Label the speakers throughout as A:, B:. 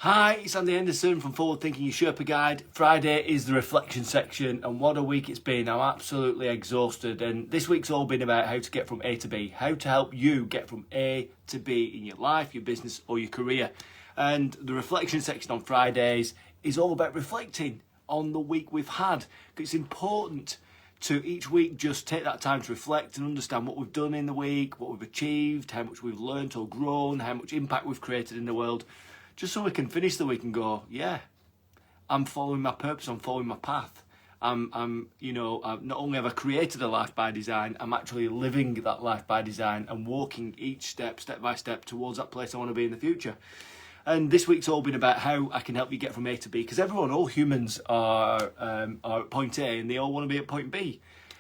A: Hi, it's Andy Henderson from Forward Thinking Your Sherpa Guide. Friday is the reflection section, and what a week it's been. I'm absolutely exhausted, and this week's all been about how to get from A to B, how to help you get from A to B in your life, your business, or your career. And the reflection section on Fridays is all about reflecting on the week we've had. It's important to each week just take that time to reflect and understand what we've done in the week, what we've achieved, how much we've learned or grown, how much impact we've created in the world. Just so we can finish the week and go, yeah, I'm following my purpose, I'm following my path. I've not only have I created a life by design, I'm actually living that life by design and walking each step by step, towards that place I want to be in the future. And this week's all been about how I can help you get from A to B, because all humans are at point A and they all want to be at point B.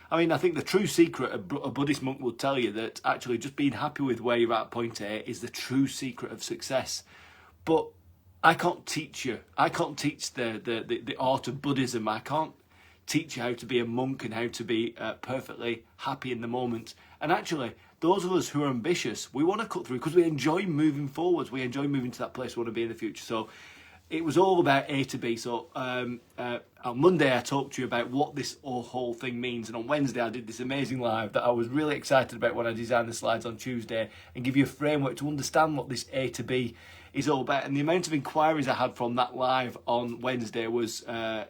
A: I mean, I think the true secret, a Buddhist monk will tell you that actually just being happy with where you're at point A is the true secret of success. But I can't teach you. I can't teach the art of Buddhism. I can't teach you how to be a monk and how to be perfectly happy in the moment. And actually, those of us who are ambitious, we want to cut through because we enjoy moving forwards. We enjoy moving to that place we want to be in the future. So it was all about A to B. So on Monday, I talked to you about what this whole thing means. And on Wednesday, I did this amazing live that I was really excited about when I designed the slides on Tuesday, and give you a framework to understand what this A to B is all about. And the amount of inquiries I had from that live on Wednesday was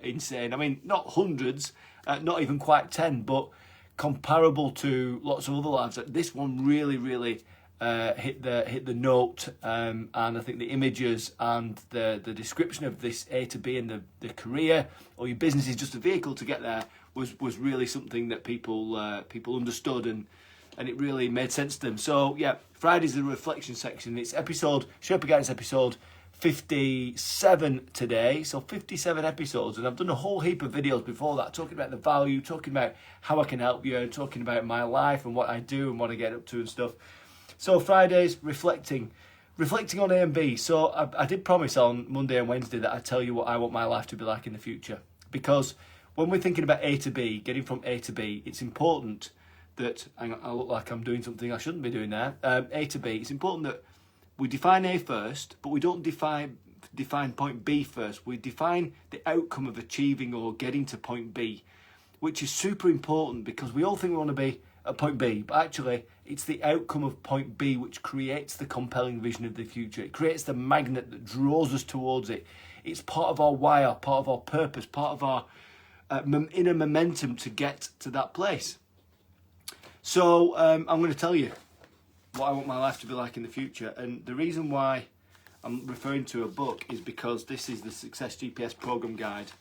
A: insane. I mean, not hundreds, not even quite 10, but comparable to lots of other lives. This one really hit the note, and I think the images and the description of this A to B and the career or your business is just a vehicle to get there was really something that people understood, and it really made sense to them. So yeah, Friday's the reflection section. It's Sherpa Guidance episode 57 today. So 57 episodes, and I've done a whole heap of videos before that, talking about the value, talking about how I can help you, talking about my life and what I do and what I get up to and stuff. So Friday's reflecting on A and B. So I did promise on Monday and Wednesday that I'd tell you what I want my life to be like in the future. Because when we're thinking about A to B, getting from A to B, it's important that, I look like I'm doing something I shouldn't be doing there, A to B, it's important that we define A first, but we don't define point B first. We define the outcome of achieving or getting to point B, which is super important because we all think we want to be at point B, but actually it's the outcome of point B which creates the compelling vision of the future. It creates the magnet that draws us towards it. It's part of our why, part of our purpose, part of our inner momentum to get to that place. So I'm going to tell you what I want my life to be like in the future, and the reason why I'm referring to a book is because this is the Success GPS program guide,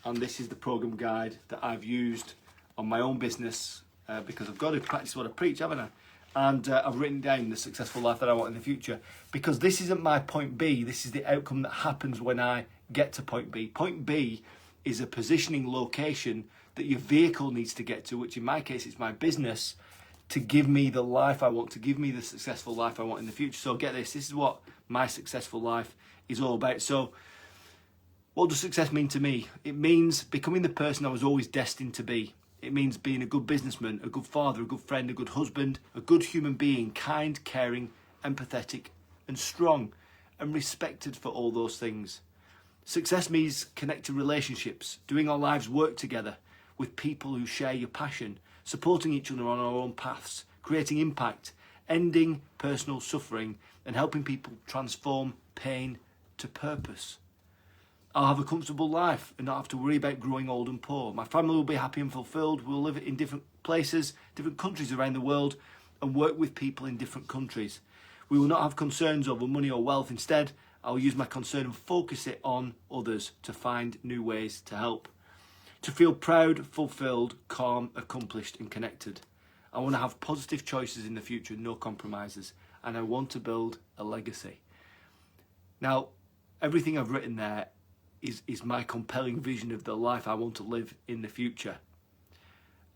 A: and this is the program guide that I've used on my own business because I've got to practice what I preach, haven't I? And I've written down the successful life that I want in the future, because this isn't my point B, this is the outcome that happens when I get to point B. Point B is a positioning location that your vehicle needs to get to, which in my case is my business, to give me the life I want, to give me the successful life I want in the future. So get this is what my successful life is all about. So what does success mean to me? It means becoming the person I was always destined to be. It means being a good businessman, a good father, a good friend, a good husband, a good human being, kind, caring, empathetic, and strong, and respected for all those things. Success means connected relationships, doing our lives work together with people who share your passion, supporting each other on our own paths, creating impact, ending personal suffering, and helping people transform pain to purpose. I'll have a comfortable life and not have to worry about growing old and poor. My family will be happy and fulfilled. We'll live in different places, different countries around the world, and work with people in different countries. We will not have concerns over money or wealth. Instead, I'll use my concern and focus it on others to find new ways to help. To feel proud, fulfilled, calm, accomplished, and connected. I want to have positive choices in the future, no compromises, and I want to build a legacy. Now, everything I've written there is my compelling vision of the life I want to live in the future.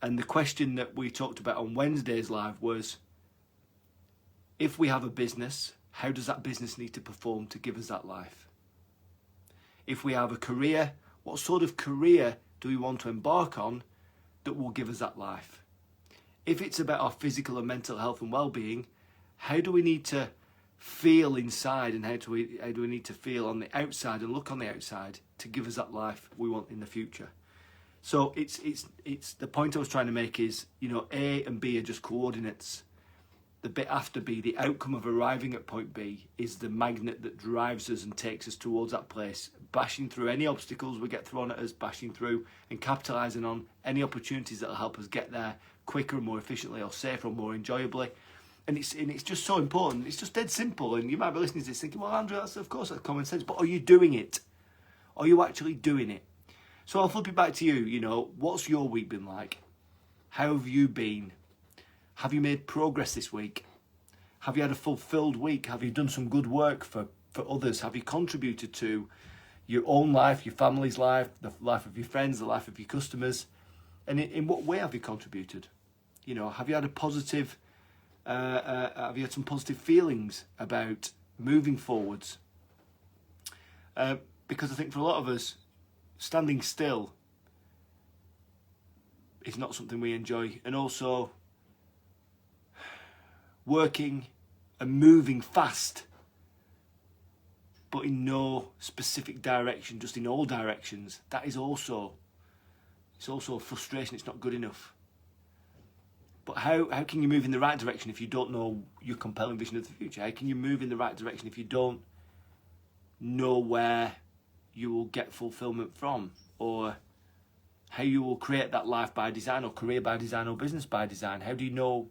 A: And the question that we talked about on Wednesday's live was, if we have a business, how does that business need to perform to give us that life? If we have a career, what sort of career do we want to embark on that will give us that life? If it's about our physical and mental health and well-being, how do we need to feel inside, and how do we need to feel on the outside and look on the outside to give us that life we want in the future. So it's the point I was trying to make is, you know, A and B are just coordinates. The bit after B, the outcome of arriving at point B, is the magnet that drives us and takes us towards that place, bashing through any obstacles we get thrown at us, bashing through and capitalising on any opportunities that will help us get there quicker and more efficiently, or safer or more enjoyably. And it's just so important. It's just dead simple. And you might be listening to this thinking, well, Andrew, that's common sense. But are you doing it? Are you actually doing it? So I'll flip it back to you. You know, what's your week been like? How have you been? Have you made progress this week? Have you had a fulfilled week? Have you done some good work for others? Have you contributed to your own life, your family's life, the life of your friends, the life of your customers? And in what way have you contributed? You know, have you had a positive, have you had some positive feelings about moving forwards? Because I think for a lot of us, standing still is not something we enjoy. And also, working and moving fast, but in no specific direction, just in all directions, that is also, it's also a frustration. It's not good enough. But how can you move in the right direction if you don't know your compelling vision of the future? How can you move in the right direction if you don't know where you will get fulfillment from, or how you will create that life by design, or career by design, or business by design? How do you know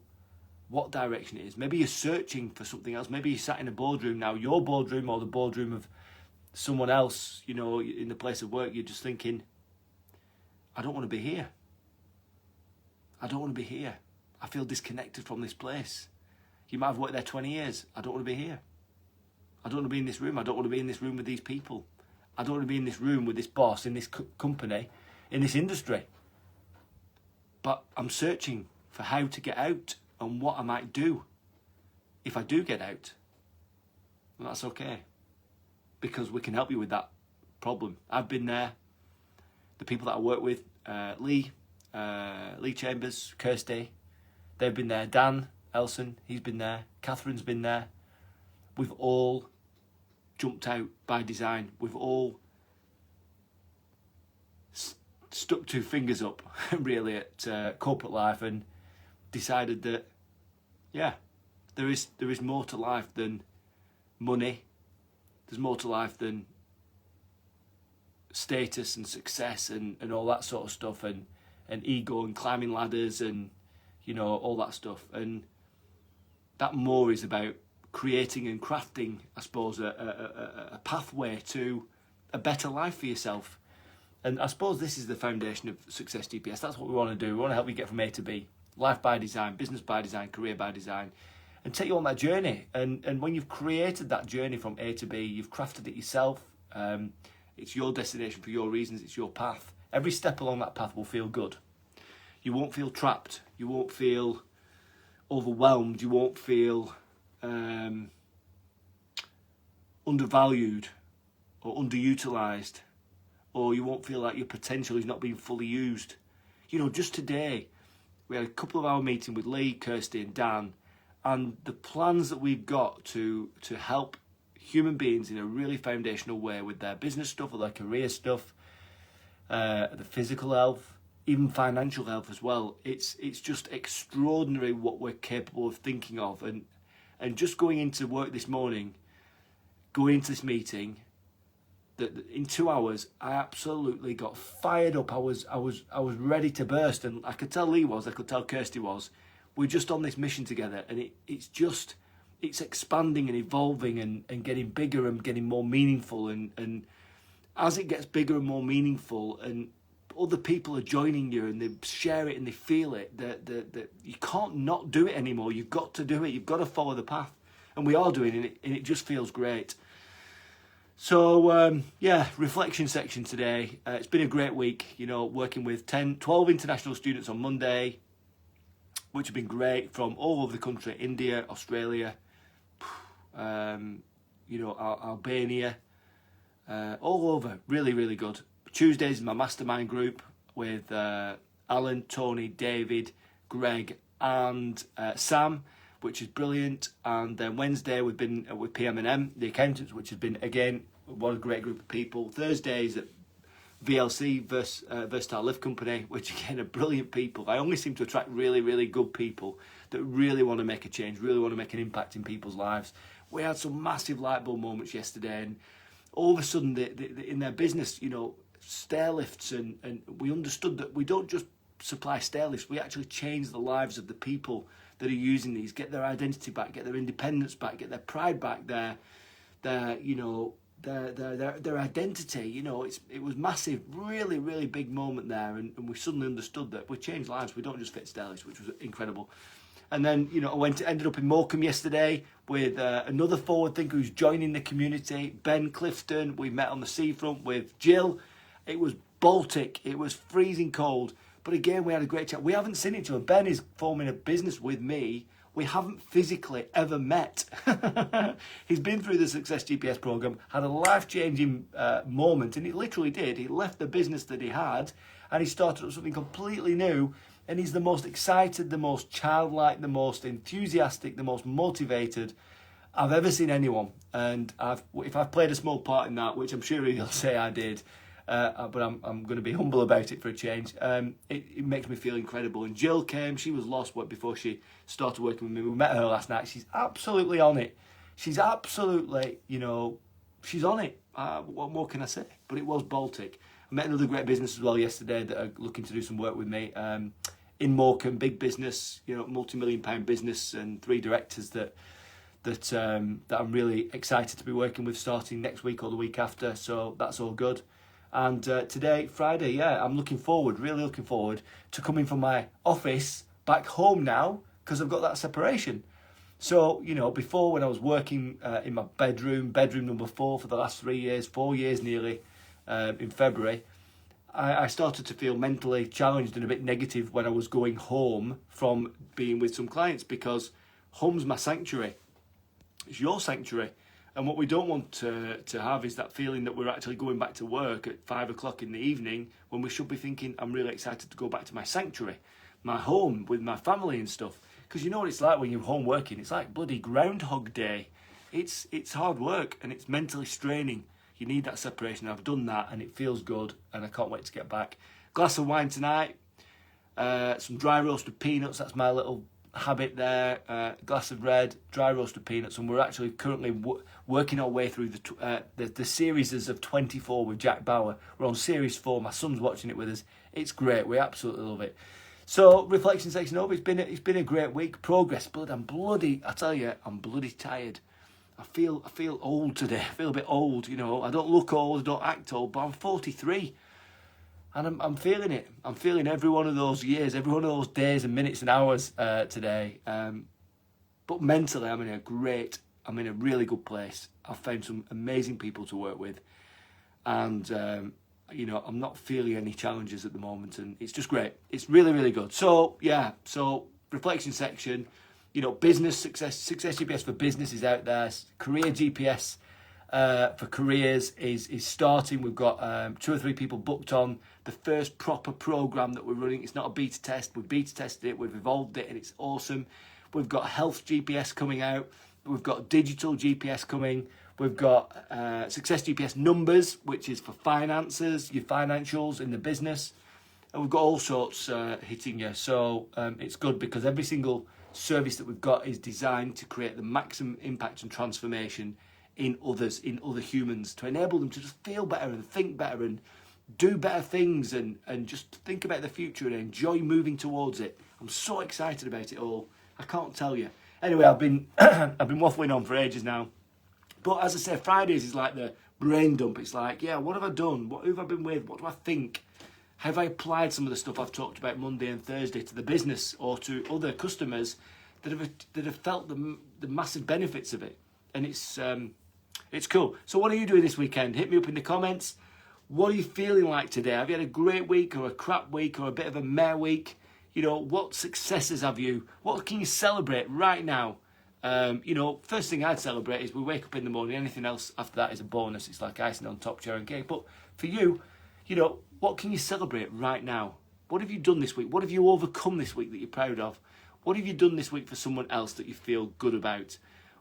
A: what direction it is? Maybe you're searching for something else. Maybe you sat in a boardroom now, your boardroom or the boardroom of someone else, you know, in the place of work. You're just thinking, I don't want to be here. I don't want to be here. I feel disconnected from this place. You might have worked there 20 years. I don't want to be here. I don't want to be in this room. I don't want to be in this room with these people. I don't want to be in this room with this boss, in this company, in this industry. But I'm searching for how to get out and what I might do if I do get out. And that's okay, because we can help you with that problem. I've been there. The people that I work with, Lee Chambers, Kirsty, they've been there. Dan Elson, he's been there. Catherine's been there. We've all jumped out by design. We've all stuck two fingers up, really, at corporate life, and decided that, yeah, there is more to life than money. There's more to life than status and success and all that sort of stuff, and ego and climbing ladders and, you know, all that stuff. And that more is about creating and crafting, I suppose, a pathway to a better life for yourself. And I suppose this is the foundation of Success GPS. That's what we want to do. We want to help you get from A to B. Life by design, business by design, career by design, and take you on that journey. And when you've created that journey from A to B, you've crafted it yourself. It's your destination for your reasons. It's your path. Every step along that path will feel good. You won't feel trapped. You won't feel overwhelmed. You won't feel undervalued or underutilized, or you won't feel like your potential is not being fully used. You know, just today, we had a couple of hour meeting with Lee, Kirsty and Dan, and the plans that we've got to help human beings in a really foundational way with their business stuff, or their career stuff, the physical health, even financial health as well. It's just extraordinary what we're capable of thinking of. And just going into work this morning, going into this meeting, that in 2 hours I absolutely got fired up. I was ready to burst, and I could tell Lee was, I could tell Kirsty was. We're just on this mission together, and it's expanding and evolving and getting bigger and getting more meaningful, and as it gets bigger and more meaningful and other people are joining you and they share it and they feel it, that you can't not do it anymore. You've got to do it. You've got to follow the path, and we are doing it, and it just feels great. So yeah, reflection section today. It's been a great week, you know, working with 12 international students on Monday, which have been great, from all over the country: India, Australia, you know, Albania, all over. Really, really good. Tuesdays is my mastermind group with Alan, Tony, David, Greg and Sam. which is brilliant. And then Wednesday we've been with PM&M, the accountants, which has been, again, what a great group of people. Thursdays at VLC, Versatile Lift Company, which again are brilliant people. I only seem to attract really, really good people that really want to make a change, really want to make an impact in people's lives. We had some massive light bulb moments yesterday, and all of a sudden, in their business, you know, stair lifts, and we understood that we don't just supply stair lifts, we actually change the lives of the people that are using these, get their identity back, get their independence back, get their pride back, their identity. You know, it was massive, really, really big moment there, and we suddenly understood that we change lives, we don't just fit stair lifts, which was incredible. And then, you know, I ended up in Morecambe yesterday with another forward thinker who's joining the community, Ben Clifton. We met on the seafront with Jill. It was Baltic. It was freezing cold. But again, we had a great chat. We haven't seen each other. Ben is forming a business with me. We haven't physically ever met. He's been through the Success GPS program, had a life-changing moment, and it literally did. He left the business that he had, and he started up something completely new. And he's the most excited, the most childlike, the most enthusiastic, the most motivated I've ever seen anyone. And if I've played a small part in that, which I'm sure he'll say I did, but I'm going to be humble about it for a change, it makes me feel incredible. And Jill came, she was lost before she started working with me. We met her last night. She's absolutely on it. She's absolutely, you know, she's on it. What more can I say? But it was Baltic. I met another great business as well yesterday that are looking to do some work with me. In Morecambe, big business, you know, multi-million-pound business, and 3 directors that I'm really excited to be working with starting next week or the week after. So that's all good. And today, Friday, yeah, I'm really looking forward to coming from my office back home now, because I've got that separation. So, you know, before, when I was working in my bedroom number 4 for the last 4 years nearly, in February, I started to feel mentally challenged and a bit negative when I was going home from being with some clients, because home's my sanctuary. It's your sanctuary. And what we don't want to have is that feeling that we're actually going back to work at 5 o'clock in the evening, when we should be thinking, I'm really excited to go back to my sanctuary, my home with my family and stuff. Because you know what it's like when you're home working. It's like bloody Groundhog Day. It's hard work, and it's mentally straining. You need that separation. I've done that, and it feels good, and I can't wait to get back. Glass of wine tonight, some dry roasted peanuts. That's my little habit there. Glass of red, dry roasted peanuts, and we're actually currently working our way through the series of 24 with Jack Bauer. We're on series 4. My son's watching it with us. It's great. We absolutely love it. So, reflection section over. It's been a great week. Progress, but I'm bloody tired. I feel old today. I feel a bit old, you know. I don't look old, I don't act old, but I'm 43. And I'm feeling it. I'm feeling every one of those years, every one of those days and minutes and hours today. But mentally, I'm in a really good place. I've found some amazing people to work with. And, you know, I'm not feeling any challenges at the moment. And it's just great. It's really, really good. So, yeah. So, reflection section. You know, business success GPS for business is out there. Career GPS for careers is starting. We've got 2 or 3 people booked on the first proper program that we're running. It's not a beta test. We've beta tested it. We've evolved it, and it's awesome. We've got health GPS coming out. We've got digital GPS coming. We've got Success GPS numbers, which is for finances, your financials in the business. And we've got all sorts hitting you. So it's good, because every single service that we've got is designed to create the maximum impact and transformation in others, in other humans, to enable them to just feel better and think better and do better things and just think about the future and enjoy moving towards it. I'm so excited about it all. I can't tell you. Anyway, I've been waffling on for ages now. But as I say, Fridays is like the brain dump. It's like, yeah, what have I done? Who have I been with? What do I think? Have I applied some of the stuff I've talked about Monday and Thursday to the business or to other customers that have felt the massive benefits of it? And it's cool. So what are you doing this weekend? Hit me up in the comments. What are you feeling like today? Have you had a great week or a crap week or a bit of a meh week? You know, what successes have you? What can you celebrate right now? You know, first thing I'd celebrate is we wake up in the morning. Anything else after that is a bonus. It's like icing on top, cherry and cake. But for you, you know, what can you celebrate right now? What have you done this week? What have you overcome this week that you're proud of? What have you done this week for someone else that you feel good about?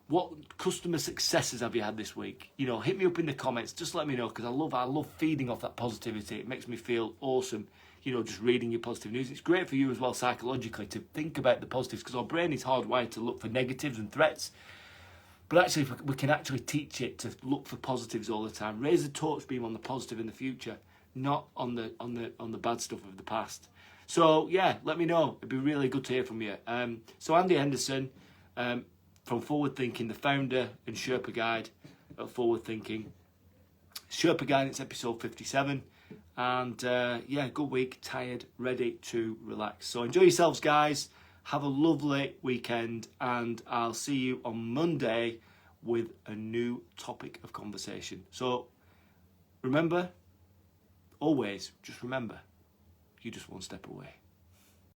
A: What customer successes have you had this week? You know, hit me up in the comments. Just let me know, because I love feeding off that positivity. It makes me feel awesome, you know, just reading your positive news. It's great for you as well psychologically to think about the positives, because our brain is hardwired to look for negatives and threats. But actually, if we can actually teach it to look for positives all the time. Raise the torch beam on the positive in the future, not on the bad stuff of the past. So yeah, let me know. It'd be really good to hear from you. So Andy Henderson, from Forward Thinking, the founder and Sherpa guide at Forward Thinking. Sherpa guide, it's episode 57. And yeah, good week, tired, ready to relax. So enjoy yourselves, guys. Have a lovely weekend, and I'll see you on Monday with a new topic of conversation. So remember, always just remember, you're just one step away.